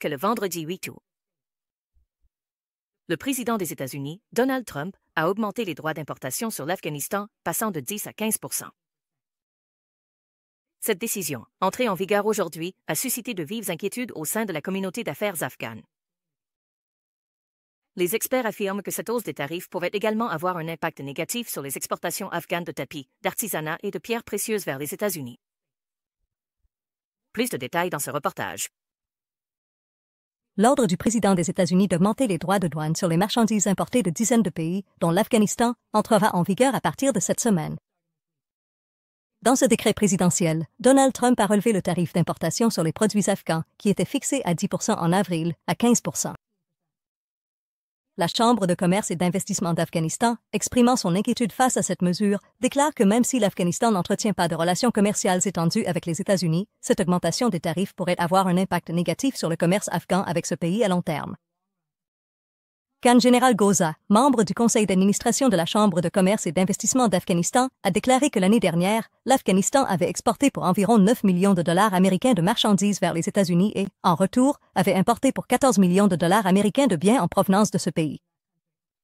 que le vendredi 8 août. Le président des États-Unis, Donald Trump, a augmenté les droits d'importation sur l'Afghanistan, passant de 10 à 15 %. Cette décision, entrée en vigueur aujourd'hui, a suscité de vives inquiétudes au sein de la communauté d'affaires afghane. Les experts affirment que cette hausse des tarifs pourrait également avoir un impact négatif sur les exportations afghanes de tapis, d'artisanat et de pierres précieuses vers les États-Unis. Plus de détails dans ce reportage. L'ordre du président des États-Unis d'augmenter les droits de douane sur les marchandises importées de dizaines de pays, dont l'Afghanistan, entrera en vigueur à partir de cette semaine. Dans ce décret présidentiel, Donald Trump a relevé le tarif d'importation sur les produits afghans, qui était fixé à 10 % en avril, à 15 %. La Chambre de commerce et d'investissement d'Afghanistan, exprimant son inquiétude face à cette mesure, déclare que même si l'Afghanistan n'entretient pas de relations commerciales étendues avec les États-Unis, cette augmentation des tarifs pourrait avoir un impact négatif sur le commerce afghan avec ce pays à long terme. Khan General Ghoza, membre du conseil d'administration de la Chambre de commerce et d'investissement d'Afghanistan, a déclaré que l'année dernière, l'Afghanistan avait exporté pour environ 9 millions de dollars américains de marchandises vers les États-Unis et, en retour, avait importé pour 14 millions de dollars américains de biens en provenance de ce pays.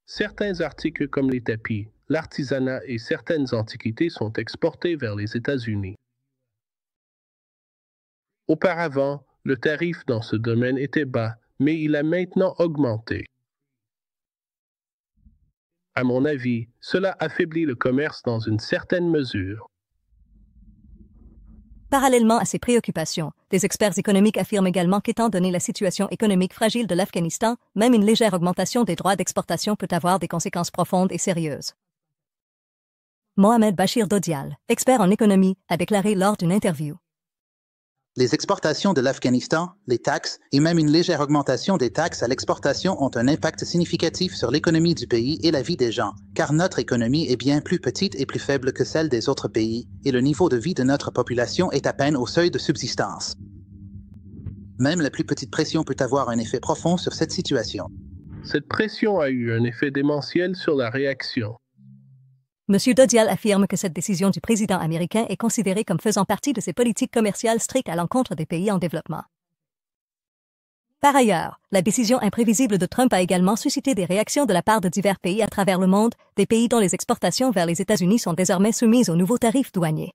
Certains articles comme les tapis, l'artisanat et certaines antiquités sont exportés vers les États-Unis. Auparavant, le tarif dans ce domaine était bas, mais il a maintenant augmenté. À mon avis, cela affaiblit le commerce dans une certaine mesure. Parallèlement à ces préoccupations, des experts économiques affirment également qu'étant donné la situation économique fragile de l'Afghanistan, même une légère augmentation des droits d'exportation peut avoir des conséquences profondes et sérieuses. Mohamed Bachir Dodial, expert en économie, a déclaré lors d'une interview. Les exportations de l'Afghanistan, les taxes et même une légère augmentation des taxes à l'exportation ont un impact significatif sur l'économie du pays et la vie des gens, car notre économie est bien plus petite et plus faible que celle des autres pays, et le niveau de vie de notre population est à peine au seuil de subsistance. Même la plus petite pression peut avoir un effet profond sur cette situation. Cette pression a eu un effet démentiel sur la réaction. M. Dodial affirme que cette décision du président américain est considérée comme faisant partie de ses politiques commerciales strictes à l'encontre des pays en développement. Par ailleurs, la décision imprévisible de Trump a également suscité des réactions de la part de divers pays à travers le monde, des pays dont les exportations vers les États-Unis sont désormais soumises aux nouveaux tarifs douaniers.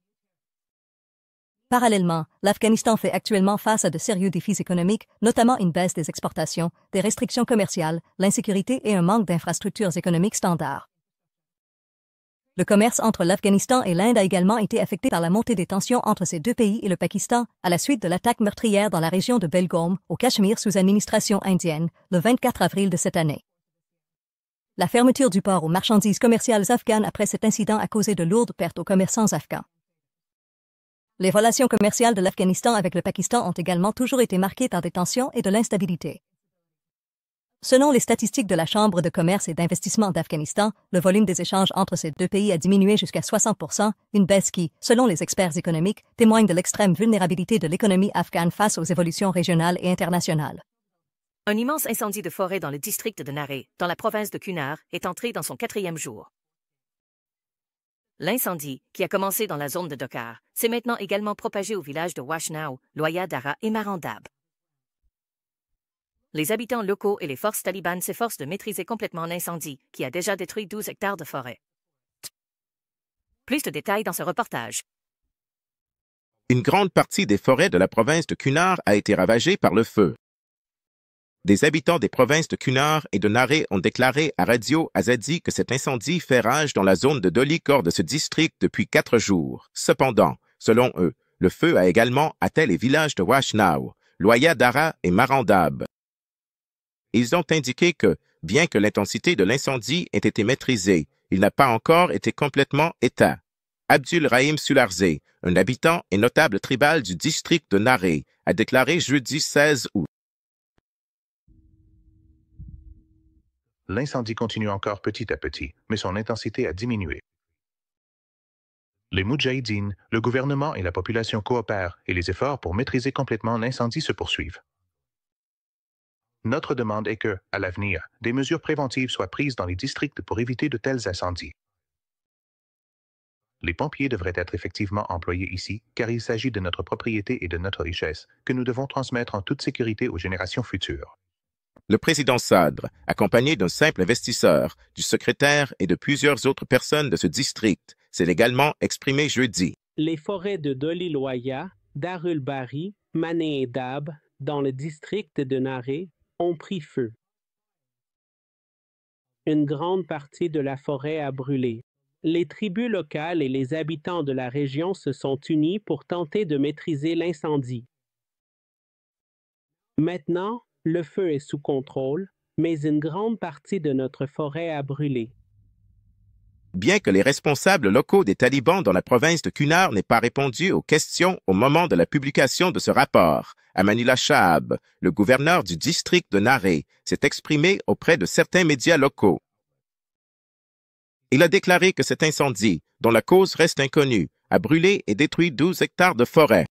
Parallèlement, l'Afghanistan fait actuellement face à de sérieux défis économiques, notamment une baisse des exportations, des restrictions commerciales, l'insécurité et un manque d'infrastructures économiques standards. Le commerce entre l'Afghanistan et l'Inde a également été affecté par la montée des tensions entre ces deux pays et le Pakistan à la suite de l'attaque meurtrière dans la région de Belgaum, au Cachemire sous administration indienne, le 24 avril de cette année. La fermeture du port aux marchandises commerciales afghanes après cet incident a causé de lourdes pertes aux commerçants afghans. Les relations commerciales de l'Afghanistan avec le Pakistan ont également toujours été marquées par des tensions et de l'instabilité. Selon les statistiques de la Chambre de commerce et d'investissement d'Afghanistan, le volume des échanges entre ces deux pays a diminué jusqu'à 60 %, une baisse qui, selon les experts économiques, témoigne de l'extrême vulnérabilité de l'économie afghane face aux évolutions régionales et internationales. Un immense incendie de forêt dans le district de Naré, dans la province de Kunar, est entré dans son 4e jour. L'incendie, qui a commencé dans la zone de Dokar, s'est maintenant également propagé au village de Washnau, Loya Dara et Marandab. Les habitants locaux et les forces talibanes s'efforcent de maîtriser complètement l'incendie, qui a déjà détruit 12 hectares de forêt. Plus de détails dans ce reportage. Une grande partie des forêts de la province de Kunar a été ravagée par le feu. Des habitants des provinces de Kunar et de Naré ont déclaré à Radio Azadi que cet incendie fait rage dans la zone de Dolikor de ce district depuis 4 jours. Cependant, selon eux, le feu a également atteint les villages de Washnau, Loya Dara et Marandab. Ils ont indiqué que, bien que l'intensité de l'incendie ait été maîtrisée, il n'a pas encore été complètement éteint. Abdul Rahim Sularzé, un habitant et notable tribal du district de Naré, a déclaré jeudi 16 août. L'incendie continue encore petit à petit, mais son intensité a diminué. Les Moudjahidines, le gouvernement et la population coopèrent et les efforts pour maîtriser complètement l'incendie se poursuivent. Notre demande est que, à l'avenir, des mesures préventives soient prises dans les districts pour éviter de tels incendies. Les pompiers devraient être effectivement employés ici, car il s'agit de notre propriété et de notre richesse, que nous devons transmettre en toute sécurité aux générations futures. Le président Sadr, accompagné d'un simple investisseur, du secrétaire et de plusieurs autres personnes de ce district, s'est également exprimé jeudi. Les forêts de Doliloya, Darul Bari, Mané et Dab, dans le district de Naré, ont pris feu. Une grande partie de la forêt a brûlé. Les tribus locales et les habitants de la région se sont unis pour tenter de maîtriser l'incendie. Maintenant, le feu est sous contrôle, mais une grande partie de notre forêt a brûlé. Bien que les responsables locaux des talibans dans la province de Kunar n'aient pas répondu aux questions au moment de la publication de ce rapport, Amanullah Shahab, le gouverneur du district de Naré, s'est exprimé auprès de certains médias locaux. Il a déclaré que cet incendie, dont la cause reste inconnue, a brûlé et détruit 12 hectares de forêt.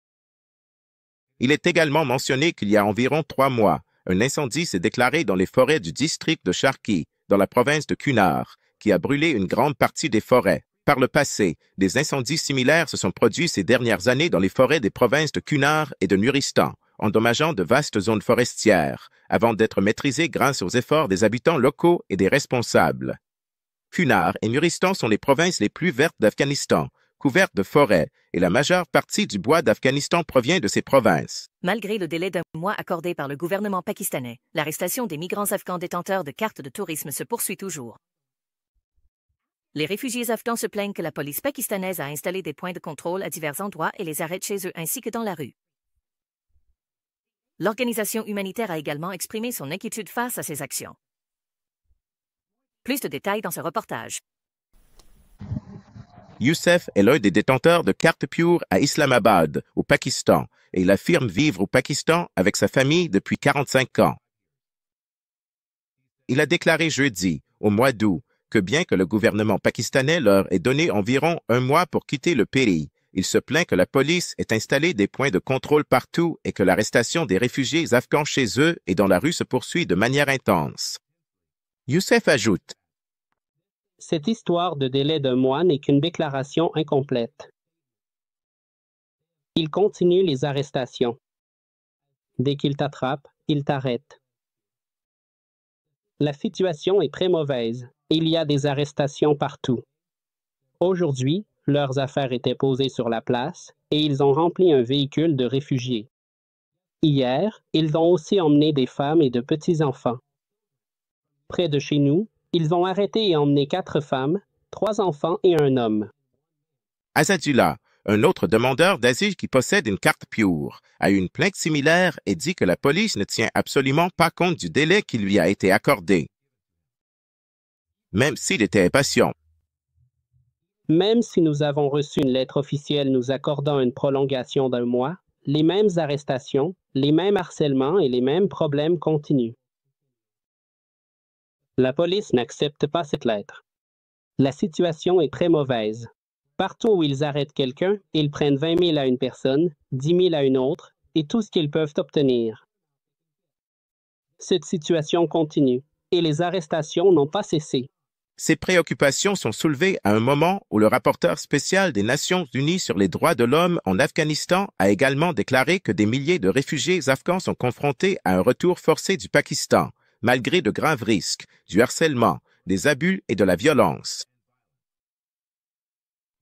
Il est également mentionné qu'il y a environ 3 mois, un incendie s'est déclaré dans les forêts du district de Sharki, dans la province de Kunar, qui a brûlé une grande partie des forêts. Par le passé, des incendies similaires se sont produits ces dernières années dans les forêts des provinces de Kunar et de Nuristan, endommageant de vastes zones forestières, avant d'être maîtrisés grâce aux efforts des habitants locaux et des responsables. Kunar et Nuristan sont les provinces les plus vertes d'Afghanistan, couvertes de forêts, et la majeure partie du bois d'Afghanistan provient de ces provinces. Malgré le délai d'1 mois accordé par le gouvernement pakistanais, l'arrestation des migrants afghans détenteurs de cartes de tourisme se poursuit toujours. Les réfugiés afghans se plaignent que la police pakistanaise a installé des points de contrôle à divers endroits et les arrête chez eux ainsi que dans la rue. L'organisation humanitaire a également exprimé son inquiétude face à ces actions. Plus de détails dans ce reportage. Youssef est l'un des détenteurs de cartes Pure à Islamabad, au Pakistan, et il affirme vivre au Pakistan avec sa famille depuis 45 ans. Il a déclaré jeudi, au mois d'août, que bien que le gouvernement pakistanais leur ait donné environ 1 mois pour quitter le pays, il se plaint que la police ait installé des points de contrôle partout et que l'arrestation des réfugiés afghans chez eux et dans la rue se poursuit de manière intense. Youssef ajoute: Cette histoire de délai d'1 mois n'est qu'une déclaration incomplète. Il continue les arrestations. Dès qu'il t'attrape, il t'arrête. La situation est très mauvaise. Il y a des arrestations partout. Aujourd'hui, leurs affaires étaient posées sur la place et ils ont rempli un véhicule de réfugiés. Hier, ils ont aussi emmené des femmes et de petits-enfants. Près de chez nous, ils ont arrêté et emmené 4 femmes, 3 enfants et un homme. Azadullah, un autre demandeur d'asile qui possède une carte Pure, a eu une plainte similaire et dit que la police ne tient absolument pas compte du délai qui lui a été accordé, même s'il était impatient. Même si nous avons reçu une lettre officielle nous accordant une prolongation d'1 mois, les mêmes arrestations, les mêmes harcèlements et les mêmes problèmes continuent. La police n'accepte pas cette lettre. La situation est très mauvaise. Partout où ils arrêtent quelqu'un, ils prennent 20 000 à une personne, 10 000 à une autre, et tout ce qu'ils peuvent obtenir. Cette situation continue, et les arrestations n'ont pas cessé. Ces préoccupations sont soulevées à un moment où le rapporteur spécial des Nations Unies sur les droits de l'homme en Afghanistan a également déclaré que des milliers de réfugiés afghans sont confrontés à un retour forcé du Pakistan, malgré de graves risques, du harcèlement, des abus et de la violence.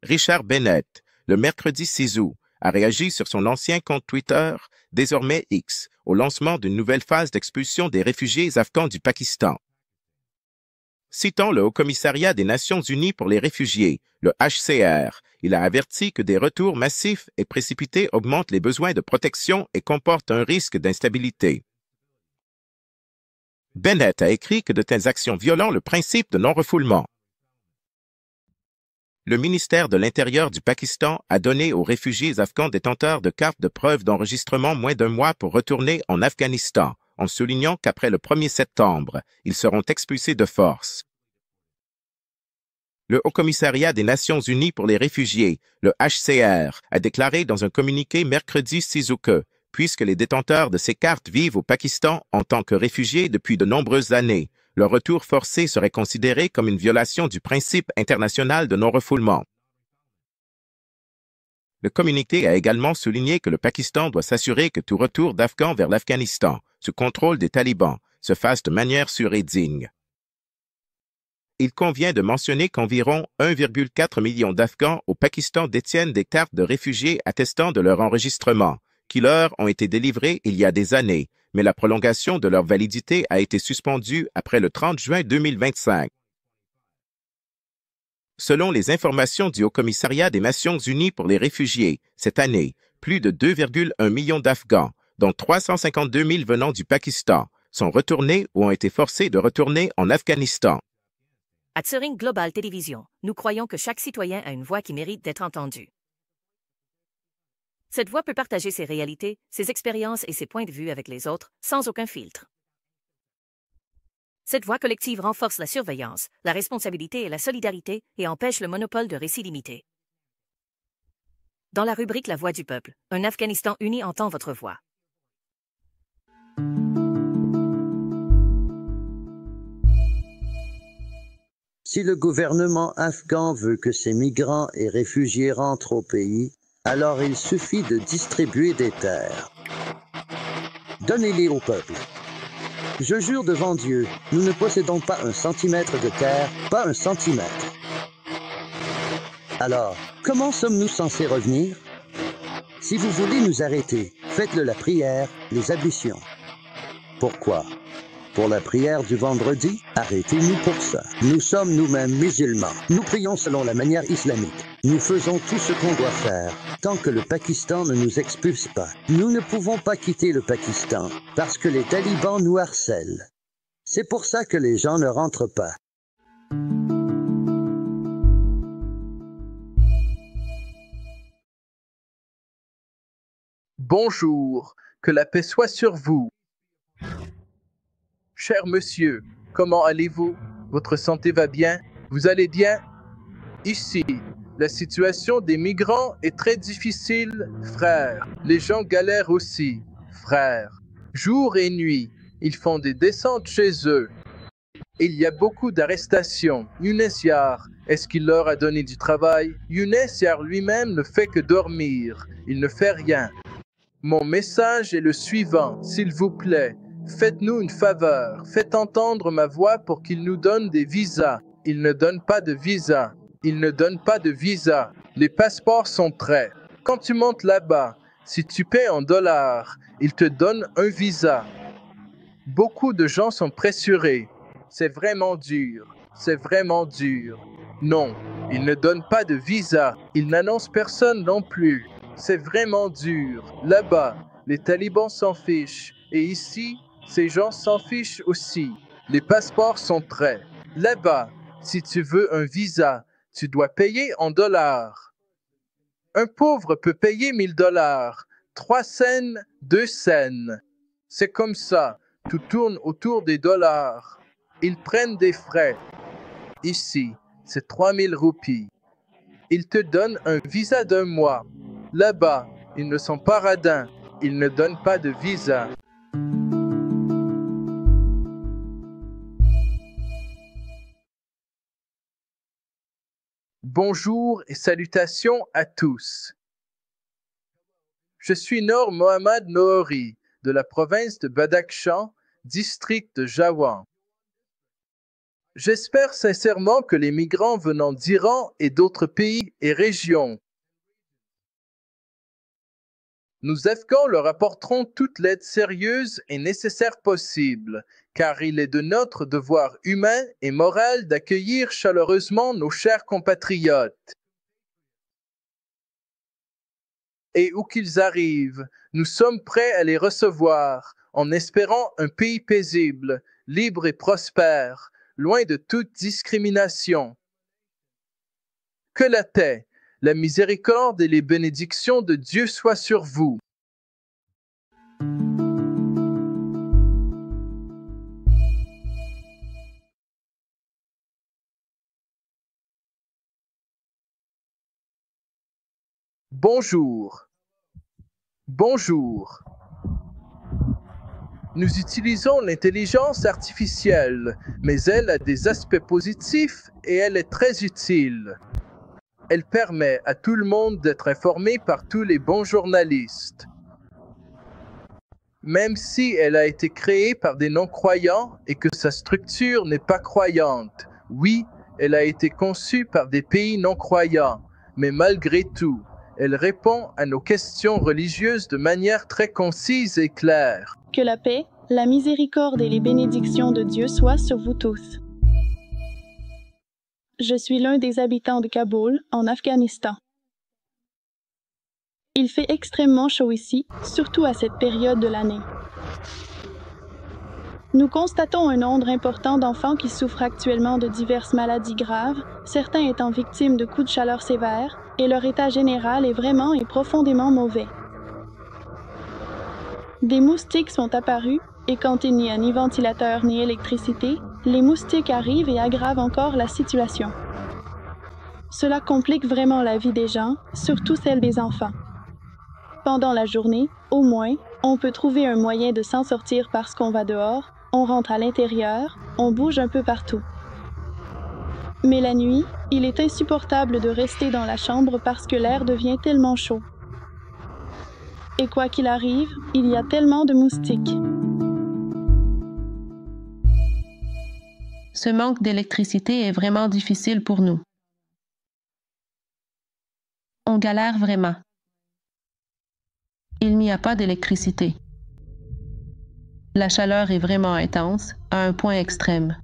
Richard Bennett, le mercredi 6 août, a réagi sur son ancien compte Twitter, désormais X, au lancement d'une nouvelle phase d'expulsion des réfugiés afghans du Pakistan. Citant le Haut-Commissariat des Nations Unies pour les réfugiés, le HCR, il a averti que des retours massifs et précipités augmentent les besoins de protection et comportent un risque d'instabilité. Bennett a écrit que de telles actions violent le principe de non-refoulement. Le ministère de l'Intérieur du Pakistan a donné aux réfugiés afghans détenteurs de cartes de preuve d'enregistrement moins d'1 mois pour retourner en Afghanistan, en soulignant qu'après le 1er septembre, ils seront expulsés de force. Le Haut-Commissariat des Nations Unies pour les réfugiés, le HCR, a déclaré dans un communiqué mercredi 6 août que, puisque les détenteurs de ces cartes vivent au Pakistan en tant que réfugiés depuis de nombreuses années, leur retour forcé serait considéré comme une violation du principe international de non-refoulement. Le communiqué a également souligné que le Pakistan doit s'assurer que tout retour d'Afghans vers l'Afghanistan, sous contrôle des talibans, se fasse de manière sûre et digne. Il convient de mentionner qu'environ 1,4 million d'Afghans au Pakistan détiennent des cartes de réfugiés attestant de leur enregistrement, qui leur ont été délivrées il y a des années, mais la prolongation de leur validité a été suspendue après le 30 juin 2025. Selon les informations du Haut-Commissariat des Nations Unies pour les réfugiés, cette année, plus de 2,1 millions d'Afghans, dont 352 000 venant du Pakistan, sont retournés ou ont été forcés de retourner en Afghanistan. À Tsering Global Télévision, nous croyons que chaque citoyen a une voix qui mérite d'être entendue. Cette voix peut partager ses réalités, ses expériences et ses points de vue avec les autres, sans aucun filtre. Cette voix collective renforce la surveillance, la responsabilité et la solidarité et empêche le monopole de récits limités. Dans la rubrique La Voix du peuple, un Afghanistan uni entend votre voix. Si le gouvernement afghan veut que ces migrants et réfugiés rentrent au pays, alors il suffit de distribuer des terres. Donnez-les au peuple. Je jure devant Dieu, nous ne possédons pas un centimètre de terre, pas un centimètre. Alors, comment sommes-nous censés revenir? Si vous voulez nous arrêter, faites-le la prière, les ablutions. Pourquoi? Pour la prière du vendredi, arrêtez-nous pour ça. Nous sommes nous-mêmes musulmans. Nous prions selon la manière islamique. Nous faisons tout ce qu'on doit faire, tant que le Pakistan ne nous expulse pas. Nous ne pouvons pas quitter le Pakistan, parce que les talibans nous harcèlent. C'est pour ça que les gens ne rentrent pas. Bonjour, que la paix soit sur vous. Cher monsieur, comment allez-vous? Votre santé va bien? Vous allez bien? Ici, la situation des migrants est très difficile, frère. Les gens galèrent aussi, frère. Jour et nuit, ils font des descentes chez eux. Il y a beaucoup d'arrestations. Younes Yar, est-ce qu'il leur a donné du travail? Younes Yar lui-même ne fait que dormir. Il ne fait rien. Mon message est le suivant, s'il vous plaît. Faites-nous une faveur, faites entendre ma voix pour qu'ils nous donnent des visas. Ils ne donnent pas de visa. Ils ne donnent pas de visa. Les passeports sont prêts. Quand tu montes là-bas, si tu paies en dollars, ils te donnent un visa. Beaucoup de gens sont pressurés. C'est vraiment dur. C'est vraiment dur. Non, ils ne donnent pas de visa. Ils n'annoncent personne non plus. C'est vraiment dur. Là-bas, les talibans s'en fichent. Et ici, ces gens s'en fichent aussi. Les passeports sont prêts. Là-bas, si tu veux un visa, tu dois payer en dollars. Un pauvre peut payer 1000 dollars, 3 cents, 2 cents. C'est comme ça, tout tourne autour des dollars. Ils prennent des frais. Ici, c'est 3000 roupies. Ils te donnent un visa d'1 mois. Là-bas, ils ne sont pas radins. Ils ne donnent pas de visa. Bonjour et salutations à tous. Je suis Noor Mohammad Noori, de la province de Badakhshan, district de Jawan. J'espère sincèrement que les migrants venant d'Iran et d'autres pays et régions, nous Afghans leur apporterons toute l'aide sérieuse et nécessaire possible, car il est de notre devoir humain et moral d'accueillir chaleureusement nos chers compatriotes. Et où qu'ils arrivent, nous sommes prêts à les recevoir, en espérant un pays paisible, libre et prospère, loin de toute discrimination. Que la paix, la miséricorde et les bénédictions de Dieu soient sur vous. Bonjour. Bonjour. Nous utilisons l'intelligence artificielle, mais elle a des aspects positifs et elle est très utile. Elle permet à tout le monde d'être informé par tous les bons journalistes. Même si elle a été créée par des non-croyants et que sa structure n'est pas croyante. Oui, elle a été conçue par des pays non-croyants, mais malgré tout, elle répond à nos questions religieuses de manière très concise et claire. Que la paix, la miséricorde et les bénédictions de Dieu soient sur vous tous. Je suis l'un des habitants de Kaboul, en Afghanistan. Il fait extrêmement chaud ici, surtout à cette période de l'année. Nous constatons un nombre important d'enfants qui souffrent actuellement de diverses maladies graves, certains étant victimes de coups de chaleur sévères, et leur état général est vraiment et profondément mauvais. Des moustiques sont apparus, et quand il n'y a ni ventilateur ni électricité, les moustiques arrivent et aggravent encore la situation. Cela complique vraiment la vie des gens, surtout celle des enfants. Pendant la journée, au moins, on peut trouver un moyen de s'en sortir parce qu'on va dehors, on rentre à l'intérieur, on bouge un peu partout. Mais la nuit, il est insupportable de rester dans la chambre parce que l'air devient tellement chaud. Et quoi qu'il arrive, il y a tellement de moustiques. Ce manque d'électricité est vraiment difficile pour nous. On galère vraiment. Il n'y a pas d'électricité. La chaleur est vraiment intense, à un point extrême.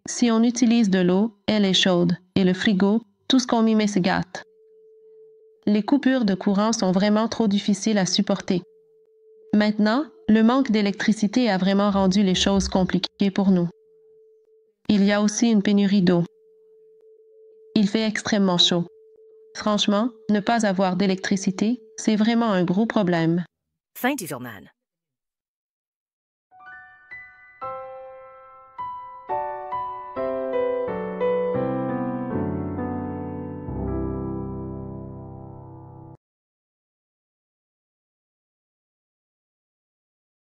Si on utilise de l'eau, elle est chaude, et le frigo, tout ce qu'on y met se gâte. Les coupures de courant sont vraiment trop difficiles à supporter. Maintenant, le manque d'électricité a vraiment rendu les choses compliquées pour nous. Il y a aussi une pénurie d'eau. Il fait extrêmement chaud. Franchement, ne pas avoir d'électricité, c'est vraiment un gros problème. Fin du journal.